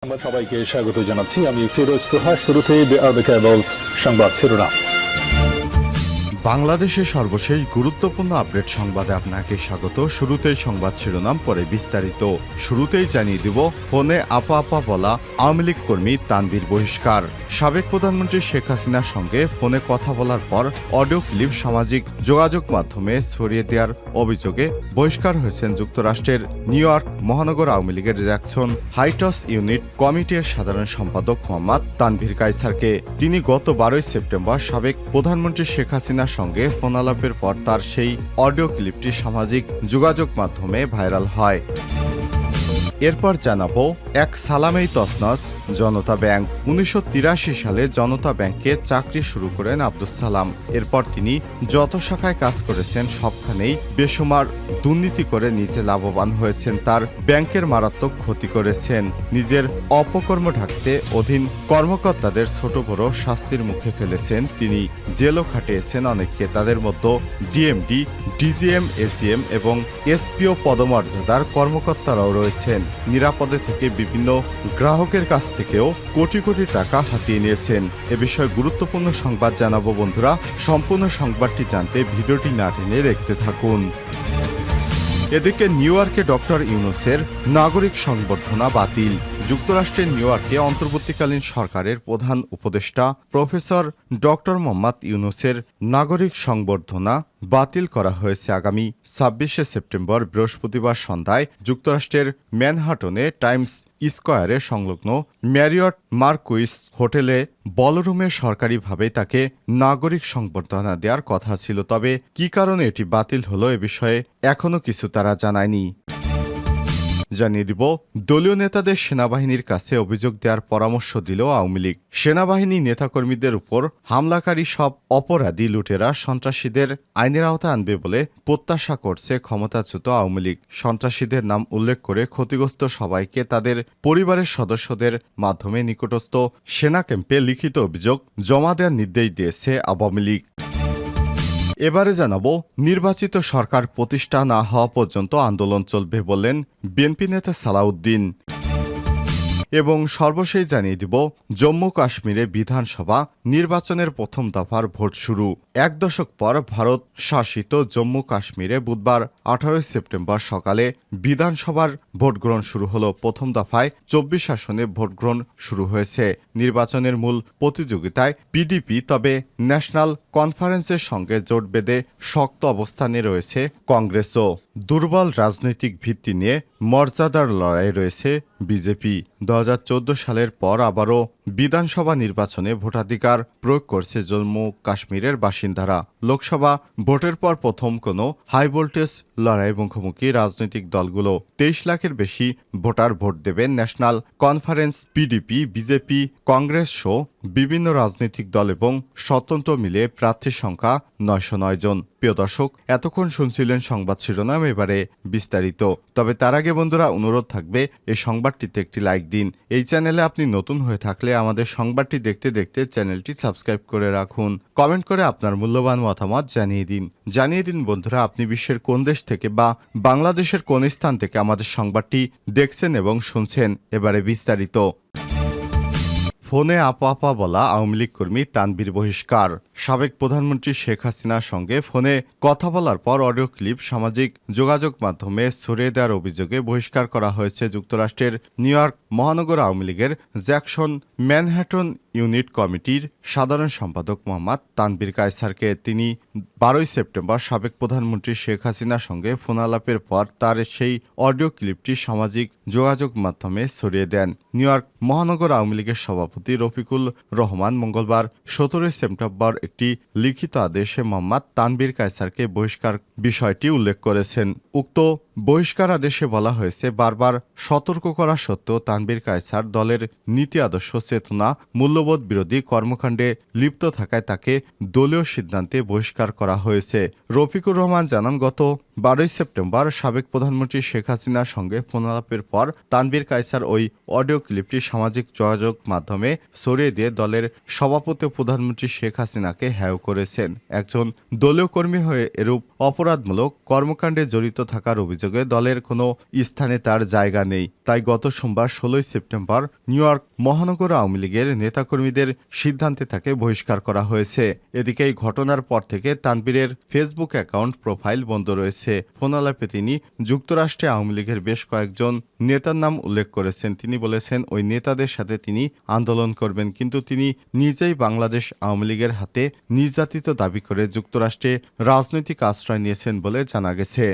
সংবাদ সবাইকে স্বাগত জানাচ্ছি। আমি ফিরোজ তোহা। শুরুতেই সংবাদ শিরোনাম। বাংলাদেশের সর্বশেষ গুরুত্বপূর্ণ আপডেট সংবাদে আপনাকে স্বাগত। শুরুতেই সংবাদ শিরোনাম, পরে বিস্তারিত। শুরুতেই জানিয়ে দিব, ফোনে আপা আপা বলা আওয়ামী লীগ কর্মী তানভীর বহিষ্কার। সাবেক প্রধানমন্ত্রী শেখ হাসিনার সঙ্গে ফোনে কথা বলার পর অডিও ক্লিপ সামাজিক যোগাযোগ মাধ্যমে ছড়িয়ে দেওয়ার অভিযোগে বহিষ্কার হয়েছেন যুক্তরাষ্ট্রের নিউ ইয়র্ক মহানগর আওয়ামী লীগের জ্যাকসন হাইটস ইউনিট কমিটির সাধারণ সম্পাদক মোহাম্মদ তানভীর কায়সারকে। তিনি গত 12 সেপ্টেম্বর সাবেক প্রধানমন্ত্রী শেখ হাসিনার সঙ্গে ফোন আলাপের পর তার সেই অডিও ক্লিপটি সামাজিক যোগাযোগ মাধ্যমে ভাইরাল হয়। এরপর জানাবো, এক সালামেই তছনছ জনতা ব্যাংক। 1983 সালে জনতা ব্যাংকে চাকরি শুরু করেন আব্দুস সালাম। এরপর তিনি যত শাখায় কাজ করেছেন সবখানেই বেসুমার দুর্নীতি করে নিজে লাভবান হয়েছেন। তার ব্যাংকের মারাত্মক ক্ষতি করেছেন। নিজের অপকর্ম ঢাকতে অধীন কর্মকর্তাদের ছোট বড় শাস্তির মুখে ফেলেছেন। তিনি জেলও খাটিয়েছেন অনেককে। তাদের মধ্যে ডিএমডি, ডিজিএম, এজিএম এবং এসপিও পদমর্যাদার কর্মকর্তারাও রয়েছেন। নিরাপদে থেকে বিভিন্ন গ্রাহকের কাছ থেকেও কোটি কোটি টাকা হাতিয়ে নিয়েছেন। এ বিষয়ে গুরুত্বপূর্ণ সংবাদ জানাবো বন্ধুরা। সম্পূর্ণ সংবাদটি জানতে ভিডিওটি না টেনে দেখতে থাকুন। এদিকে নিউ ইয়র্কে ডক্টর ইউনূসের নাগরিক সংবর্ধনা বাতিল। যুক্তরাষ্ট্রের নিউ ইয়র্কে অন্তর্বর্তীকালীন সরকারের প্রধান উপদেষ্টা প্রফেসর ডক্টর মোহাম্মদ ইউনূসের নাগরিক সংবর্ধনা বাতিল করা হয়েছে। আগামী 26 সেপ্টেম্বর বৃহস্পতিবার সন্ধ্যায় যুক্তরাষ্ট্রের ম্যানহাটনে টাইমস স্কয়ারে সংলগ্ন ম্যারিয়ট মার্কুইস হোটেলে বলরুমে সরকারিভাবে তাকে নাগরিক সংবর্ধনা দেওয়ার কথা ছিল। তবে কী কারণে এটি বাতিল হলো এ বিষয়ে এখনও কিছু তারা জানায়নি। জানিয়ে দিব, দলীয় নেতাদের সেনাবাহিনীর কাছে অভিযোগ দেওয়ার পরামর্শ দিল আওয়ামী লীগ। সেনাবাহিনী নেতাকর্মীদের উপর হামলাকারী সব অপরাধী লুটেরা সন্ত্রাসীদের আইনের আওতায় আনবে বলে প্রত্যাশা করছে ক্ষমতাচ্যুত আওয়ামী লীগ। সন্ত্রাসীদের নাম উল্লেখ করে ক্ষতিগ্রস্ত সবাইকে তাদের পরিবারের সদস্যদের মাধ্যমে নিকটস্থ সেনা ক্যাম্পে লিখিত অভিযোগ জমা দেওয়ার নির্দেশ দিয়েছে আওয়ামী লীগ। এবারে জানাবো, নির্বাচিত সরকার প্রতিষ্ঠা না হওয়া পর্যন্ত আন্দোলন চলবে বললেন বিএনপি নেতা সালাউদ্দিন। এবং সর্বশেষ জানিয়ে দিব, জম্মু কাশ্মীরে বিধানসভা নির্বাচনের প্রথম দফার ভোট শুরু। এক দশক পর ভারত শাসিত জম্মু কাশ্মীরে বুধবার 18 সেপ্টেম্বর সকালে বিধানসভার ভোট গ্রহণ শুরু হলো। প্রথম দফায় 24 আসনে ভোট গ্রহণ শুরু হয়েছে। নির্বাচনের মূল প্রতিযোগিতায় পিডিপি, তবে ন্যাশনাল কনফারেন্সের সঙ্গে জোট বেঁধে শক্ত অবস্থানে রয়েছে কংগ্রেসও। দুর্বল রাজনৈতিক ভিত্তি নিয়ে মর্যাদার লড়াই রয়েছে বিজেপি। 2014 সালের পর আবারও বিধানসভা নির্বাচনে ভোটাধিকার প্রয়োগ করছে জম্মু কাশ্মীরের বাসিন্দারা। লোকসভা ভোটের পর প্রথম কোনো হাই ভোল্টেজ লড়াই মুখোমুখি রাজনৈতিক দলগুলো। 23 লাখের বেশি ভোটার ভোট দেবেন। National conference, PDP, BJP, Congress সহ বিভিন্ন রাজনৈতিক দল এবং স্বতন্ত্র মিলে প্রার্থীর সংখ্যা 909 জন। প্রিয় দর্শক, এতক্ষণ শুনছিলেন সংবাদ শিরোনাম, এবারে বিস্তারিত। তবে তার আগে বন্ধুরা অনুরোধ থাকবে, এই সংবাদটিতে একটি লাইক দিন। এই চ্যানেলে আপনি নতুন হয়ে থাকলে আমাদের সংবাদটি দেখতে দেখতে চ্যানেলটি সাবস্ক্রাইব করে রাখুন। কমেন্ট করে আপনার মূল্যবান মতামত জানিয়ে দিন বন্ধুরা, আপনি বিশ্বের কোন দেশ থেকে বা বাংলাদেশের কোন স্থান থেকে আমাদের সংবাদটি দেখছেন এবং শুনছেন। এবারে বিস্তারিত। ফোনে আপা আপা বলা আওয়ামী লীগ কর্মী তানভীর বহিষ্কার। সাবেক প্রধানমন্ত্রী শেখ হাসিনার সঙ্গে ফোনে কথা বলার পর অডিও ক্লিপ সামাজিক যোগাযোগ মাধ্যমে ছড়িয়ে দেওয়ার অভিযোগে বহিষ্কার করা হয়েছে যুক্তরাষ্ট্রের নিউ ইয়র্ক মহানগর আওয়ামী লীগের জ্যাকসন ম্যানহাটন ইউনিট কমিটির সাধারণ সম্পাদক মোহাম্মদ তানভীর কায়সারকে। তিনি 12 সেপ্টেম্বর সাবেক প্রধানমন্ত্রী শেখ হাসিনার সঙ্গে ফোন আলাপের পর তার সেই অডিও ক্লিপটি সামাজিক যোগাযোগ মাধ্যমে ছড়িয়ে দেন। নিউ ইয়র্ক মহানগর আওয়ামী লীগের সভাপতি রফিকুল রহমান মঙ্গলবার 17 সেপ্টেম্বর একটি লিখিত আদেশে মোহাম্মদ তানভীর কায়সারকে বহিষ্কার বিষয়টি উল্লেখ করেছেন। উক্ত বহিষ্কার আদেশে বলা হয়েছে, বারবার সতর্ক করা সত্ত্বেও তানভীর কায়সার দলের নীতি আদর্শ, চেতনা, মূল্যবোধ বিরোধী কর্মকাণ্ডে লিপ্ত থাকায় তাকে দলীয় সিদ্ধান্তে বহিষ্কার করা হয়েছে। রফিকুর রহমান জানান, গত 12 সেপ্টেম্বর সাবেক প্রধানমন্ত্রী শেখ হাসিনার সঙ্গে ফোনালাপের পর তানভীর কায়সার ওই অডিও ক্লিপটি সামাজিক যোগাযোগ মাধ্যমে ছড়িয়ে দিয়ে দলের সভাপতি প্রধানমন্ত্রী শেখ হাসিনাকে হেয় করেছেন। একজন দলীয় কর্মী হয়ে এরূপ অপরাধমূলক কর্মকাণ্ডে জড়িত থাকার অভিযোগে দলের কোনো স্থানে তার জায়গা নেই। তাই গত সোমবার 16 সেপ্টেম্বর নিউ ইয়র্ক মহানগর আওয়ামী লীগের নেতাকর্মীদের সিদ্ধান্তে তাকে বহিষ্কার করা হয়েছে। এদিকে এই ঘটনার পর থেকে তানভীরের ফেসবুক অ্যাকাউন্ট প্রোফাইল বন্ধ রয়েছে। ফোনালাপে তিনি যুক্তরাষ্ট্রে আওয়ামী লীগের বেশ কয়েকজন নেতার নাম উল্লেখ করেছেন। তিনি বলেছেন ওই নেতাদের সাথে তিনি আন্দোলন করবেন, কিন্তু তিনি নিজেই বাংলাদেশ আওয়ামী লীগের হাতে নির্যাতিত দাবি করে যুক্তরাষ্ট্রে রাজনৈতিক আশ্রয় নিয়েছেন বলে জানা গেছে।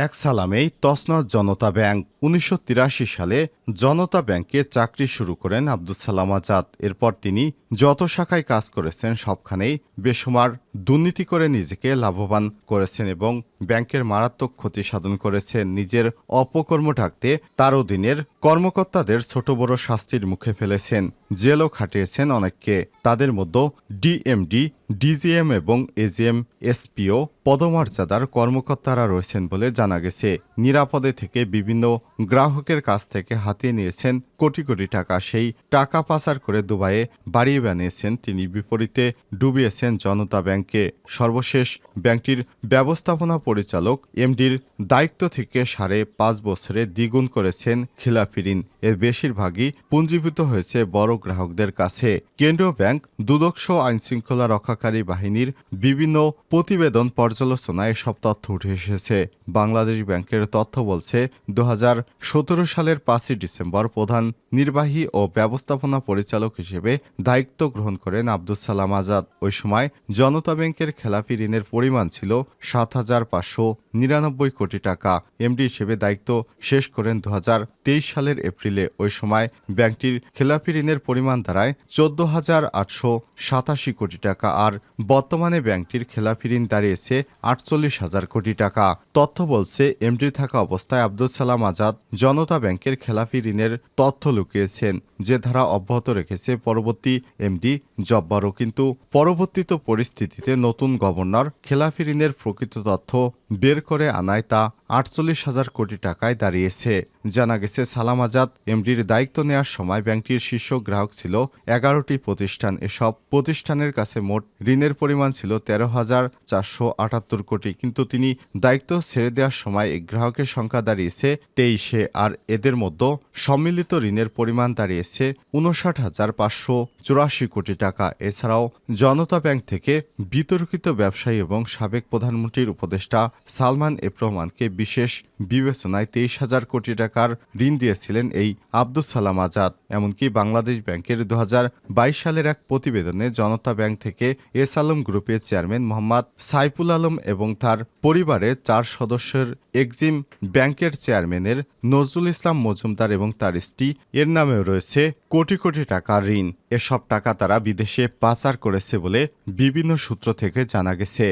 এক সালামেই তছনছ জনতা ব্যাংক। 1983 সালে জনতা ব্যাংকে চাকরি শুরু করেন আব্দুস সালাম আজাদ। এরপর তিনি যত শাখায় কাজ করেছেন সবখানেই বেসুমার দুর্নীতি করে নিজেকে লাভবান করেছেন এবং ব্যাংকের মারাত্মক ক্ষতি সাধন করেছেন। নিজের অপকর্ম ঢাকতে তার অধীনের কর্মকর্তাদের ছোট বড় শাস্তির মুখে ফেলেছেন। জেলও খাটিয়েছেন অনেককে। তাদের মধ্যে ডিএমডি, ডিজিএম এবং এজিএম, এসপিও পদমর্যাদার কর্মকর্তারা রয়েছেন বলে জানা গেছে। নিরাপদে থেকে বিভিন্ন গ্রাহকের কাছ থেকে হাতিয়ে নিয়েছেন কোটি কোটি টাকা। সেই টাকা পাচার করে দুবাইয়ে বাড়ি বানিয়েছেন তিনি। বিপরীতে ডুবিয়েছেন জনতা ব্যাংকে। সর্বশেষ ব্যাংকটির ব্যবস্থাপনা পরিচালক এমডির দায়িত্ব থেকে 5.5 বছরে দ্বিগুণ করেছেন খিলাফি ঋণ। এর বেশিরভাগই পুঞ্জীভূত হয়েছে বড় গ্রাহকদের কাছে। কেন্দ্রীয় ব্যাংক, দুদক আইনশৃঙ্খলা রক্ষাকারী বাহিনীর বিভিন্ন প্রতিবেদন পর্যালোচনায় এসব তথ্য উঠে এসেছে। বাংলাদেশ ব্যাংকের তথ্য বলছে 2017 সালের 5 ডিসেম্বর প্রধান নির্বাহী ও ব্যবস্থাপনা পরিচালক হিসেবে দায়িত্ব গ্রহণ করেন আব্দুস সালাম আজাদ। ওই সময় জনতা ব্যাংকের খেলাপি ঋণের পরিমাণ ছিল 7,599 কোটি টাকা। এমডি হিসেবে দায়িত্ব শেষ করেন 2023 সালের এপ্রিলে। ওই সময় ব্যাংকটির খেলাপি ঋণের পরিমাণ দাঁড়ায় 14,887 কোটি টাকা, আর বর্তমানে ব্যাংকটির খেলাপি ঋণ দাঁড়িয়েছে 48,000 কোটি টাকা। তথ্য বলছে এমডি থাকা অবস্থায় আব্দুস সালাম আজাদ জনতা ব্যাংকের খেলাপি ঋণের তথ্য লুকিয়েছেন, যে ধারা অব্যাহত রেখেছে পরবর্তী এমডি জব্বারও। কিন্তু পরবর্তীত পরিস্থিতিতে নতুন গভর্নর খেলাপি ঋণের প্রকৃত তথ্য বের করে আনায় তা 48,000 কোটি টাকায় দাঁড়িয়েছে। জানা গেছে সালাম আজাদ এমডির দায়িত্ব নেওয়ার সময় ব্যাংকটির শীর্ষ গ্রাহক ছিল 11টি প্রতিষ্ঠান। এসব প্রতিষ্ঠানের কাছে মোট ঋণের পরিমাণ ছিল 13,478 কোটি, কিন্তু তিনি দায়িত্ব ছেড়ে দেওয়ার সময় এই গ্রাহকের সংখ্যা দাঁড়িয়েছে 23-এ, আর এদের মধ্যে সম্মিলিত ঋণের পরিমাণ দাঁড়িয়েছে 59,584 কোটি টাকা। এছাড়াও জনতা ব্যাংক থেকে বিতর্কিত ব্যবসায়ী এবং সাবেক প্রধানমন্ত্রীর উপদেষ্টা সালমান এফ রহমানকে বিশেষ বিবেচনায় 23,000 কোটি টাকার ঋণ দিয়েছিলেন এই আব্দুস সালাম আজাদ। এমনকি বাংলাদেশ ব্যাংকের 2022 সালের এক প্রতিবেদনে জনতা ব্যাংক থেকে এস আলম গ্রুপের চেয়ারম্যান মোহাম্মদ সাইফুল আলম এবং তার পরিবারের 4 সদস্যের এক্সিম ব্যাংকের চেয়ারম্যানের নজরুল ইসলাম মজুমদার এবং তার স্ত্রী এর নামেও রয়েছে কোটি কোটি টাকার ঋণ। এসব টাকা তারা বিদেশে পাচার করেছে বলে বিভিন্ন সূত্র থেকে জানা গেছে।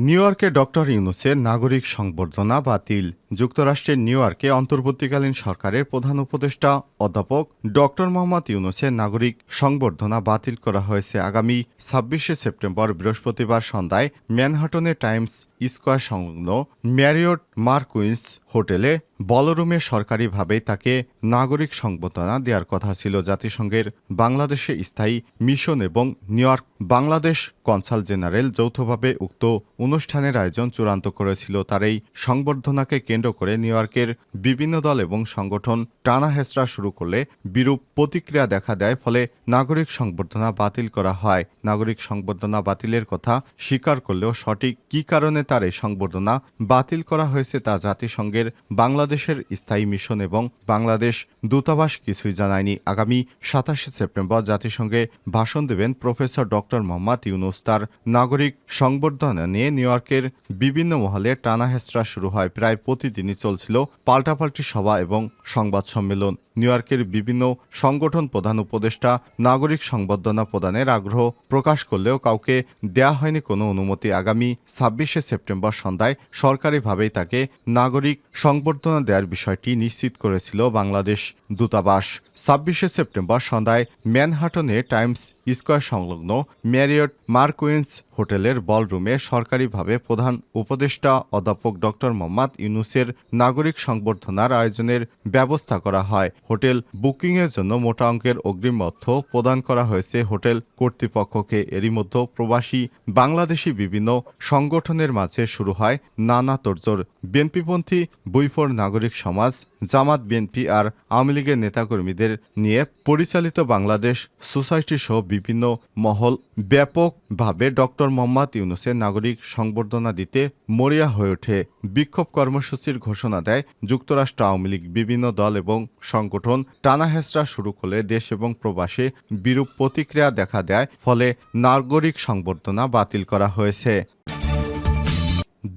নিউ ইয়র্কে ডক্টর ইউনূসের নাগরিক সংবর্ধনা বাতিল। যুক্তরাষ্ট্রের নিউ ইয়র্কে অন্তর্বর্তীকালীন সরকারের প্রধান উপদেষ্টা অধ্যাপক ডক্টর মোহাম্মদ ইউনূসের নাগরিক সংবর্ধনা বাতিল করা হয়েছে। আগামী 26 সেপ্টেম্বর বৃহস্পতিবার সন্ধ্যায় ম্যানহাটনের টাইমস স্কয়ার সংলগ্ন ম্যারিয়ট মার্কুইন্স হোটেলে বলরুমে সরকারিভাবেই তাকে নাগরিক সংবর্ধনা দেওয়ার কথা ছিল। জাতিসংঘের বাংলাদেশে স্থায়ী মিশন এবং new York Bangladesh consul general যৌথভাবে উক্ত অনুষ্ঠানের আয়োজন চূড়ান্ত করেছিল। তার এই সংবর্ধনাকে কেন্দ্র করে নিউ ইয়র্কের বিভিন্ন দল এবং সংগঠন টানা হেঁচড়া শুরু করলে বিরূপ প্রতিক্রিয়া দেখা দেয়, ফলে নাগরিক সংবর্ধনা বাতিল করা হয়। নাগরিক সংবর্ধনা বাতিলের কথা স্বীকার করলেও সঠিক কী কারণে তার এই সংবর্ধনা বাতিল করা হয়েছে তা জাতিসংঘের বাংলাদেশের স্থায়ী মিশন এবং বাংলাদেশ দূতাবাস কিছুই জানায়নি। আগামী 27 সেপ্টেম্বর জাতিসংঘে ভাষণ দেবেন প্রফেসর ডক্টর মোহাম্মদ ইউনূস। তার নাগরিক সংবর্ধনা নিয়ে নিউ ইয়র্কের বিভিন্ন মহলে টানা হেঁচড়া শুরু হয়। প্রায় প্রতিদিনই চলছিল পাল্টাপাল্টি সভা এবং সংবাদ সম্মেলন। নিউ ইয়র্কের বিভিন্ন সংগঠন প্রধান উপদেষ্টা নাগরিক সংবর্ধনা প্রদানের আগ্রহ প্রকাশ করলেও কাউকে দেয়া হয়নি কোনো অনুমতি। আগামী 26 সেপ্টেম্বর সন্ধ্যায় সরকারিভাবেই তাকে নাগরিক সংবর্ধনা দেওয়ার বিষয়টি নিশ্চিত করেছিল বাংলাদেশ দূতাবাস। 26 সেপ্টেম্বর সন্ধ্যায় ম্যানহাটনে টাইমস স্কয়ার সংলগ্ন ম্যারিয়ট মার্কুইন্স হোটেলের বলরুমে সরকারিভাবে প্রধান উপদেষ্টা অধ্যাপক ডক্টর মোহাম্মদ ইউনূসের নাগরিক সংবর্ধনার আয়োজনের ব্যবস্থা করা হয়। হোটেল বুকিংয়ের জন্য মোটা অঙ্কের অগ্রিম অর্থ প্রদান করা হয়েছে হোটেল কর্তৃপক্ষকে। এরই মধ্যে প্রবাসী বাংলাদেশি বিভিন্ন সংগঠনের মাঝে শুরু হয় নানা তোড়জোড়। বিএনপিপন্থী বৈফর নাগরিক সমাজ, জামাত, বিএনপি আর আওয়ামী লীগের নেতাকর্মীদের নিয়ে পরিচালিত বাংলাদেশ সোসাইটি সহ বিভিন্ন মহল ব্যাপকভাবে ডক্টর মোহাম্মদ ইউনূসের নাগরিক সংবর্ধনা দিতে মরিয়া হয়ে ওঠে। বিক্ষোভ কর্মসূচির ঘোষণা দেয় যুক্তরাষ্ট্র আওয়ামী লীগ। বিভিন্ন দল এবং সংগঠন টানাহেঁচড়া শুরু করলে দেশ এবং প্রবাসে বিরূপ প্রতিক্রিয়া দেখা দেয়, ফলে নাগরিক সংবর্ধনা বাতিল করা হয়েছে।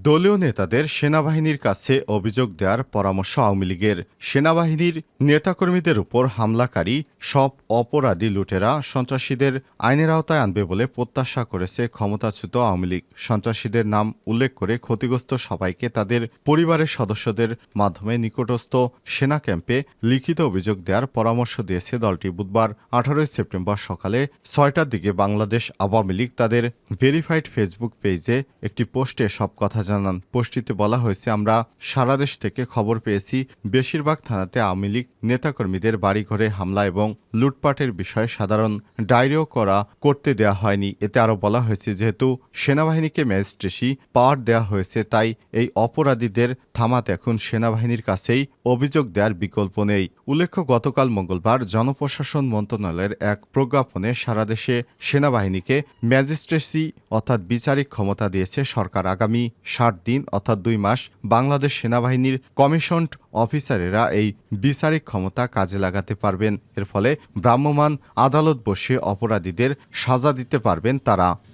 দলীয় নেতাদের সেনাবাহিনীর কাছে অভিযোগ দেওয়ার পরামর্শ আওয়ামী লীগের। সেনাবাহিনীর নেতাকর্মীদের উপর হামলাকারী সব অপরাধী লুটেরা সন্ত্রাসীদের আইনের আওতায় আনবে বলে প্রত্যাশা করেছে ক্ষমতাচ্যুত আওয়ামী লীগ। সন্ত্রাসীদের নাম উল্লেখ করে ক্ষতিগ্রস্ত সবাইকে তাদের পরিবারের সদস্যদের মাধ্যমে নিকটস্থ সেনা ক্যাম্পে লিখিত অভিযোগ দেওয়ার পরামর্শ দিয়েছে দলটি। বুধবার 18 সেপ্টেম্বর সকালে 6টার দিকে বাংলাদেশ আওয়ামী লীগ তাদের ভেরিফাইড ফেসবুক পেজে একটি পোস্টে সব কথা জানান। পোস্টটিতে বলা হয়েছে, আমরা সারা দেশ থেকে খবর পেয়েছি বেশিরভাগ থানাতে আওয়ামী লীগ নেতাকর্মীদের বাড়িঘরে হামলা এবং লুটপাটের বিষয়ে সাধারণ ডায়েরিও করতে দেওয়া হয়নি। এতে আরও বলা হয়েছে, যেহেতু সেনাবাহিনীকে ম্যাজিস্ট্রেসি পাওয়ার দেওয়া হয়েছে, তাই এই অপরাধীদের থামাতে এখন সেনাবাহিনীর কাছেই অভিযোগ দেওয়ার বিকল্প নেই। উল্লেখ্য, গতকাল মঙ্গলবার জনপ্রশাসন মন্ত্রণালয়ের এক প্রজ্ঞাপনে সারা দেশে সেনাবাহিনীকে ম্যাজিস্ট্রেসি অর্থাৎ বিচারিক ক্ষমতা দিয়েছে সরকার। আগামী 60 দিন অর্থাৎ 2 মাস বাংলাদেশ সেনাবাহিনীর কমিশনড অফিসারেরা এই বিচারিক ক্ষমতা কাজে লাগাতে পারবেন। এর ফলে ভ্রাম্যমাণ আদালত বসে অপরাধীদের সাজা দিতে পারবেন তারা।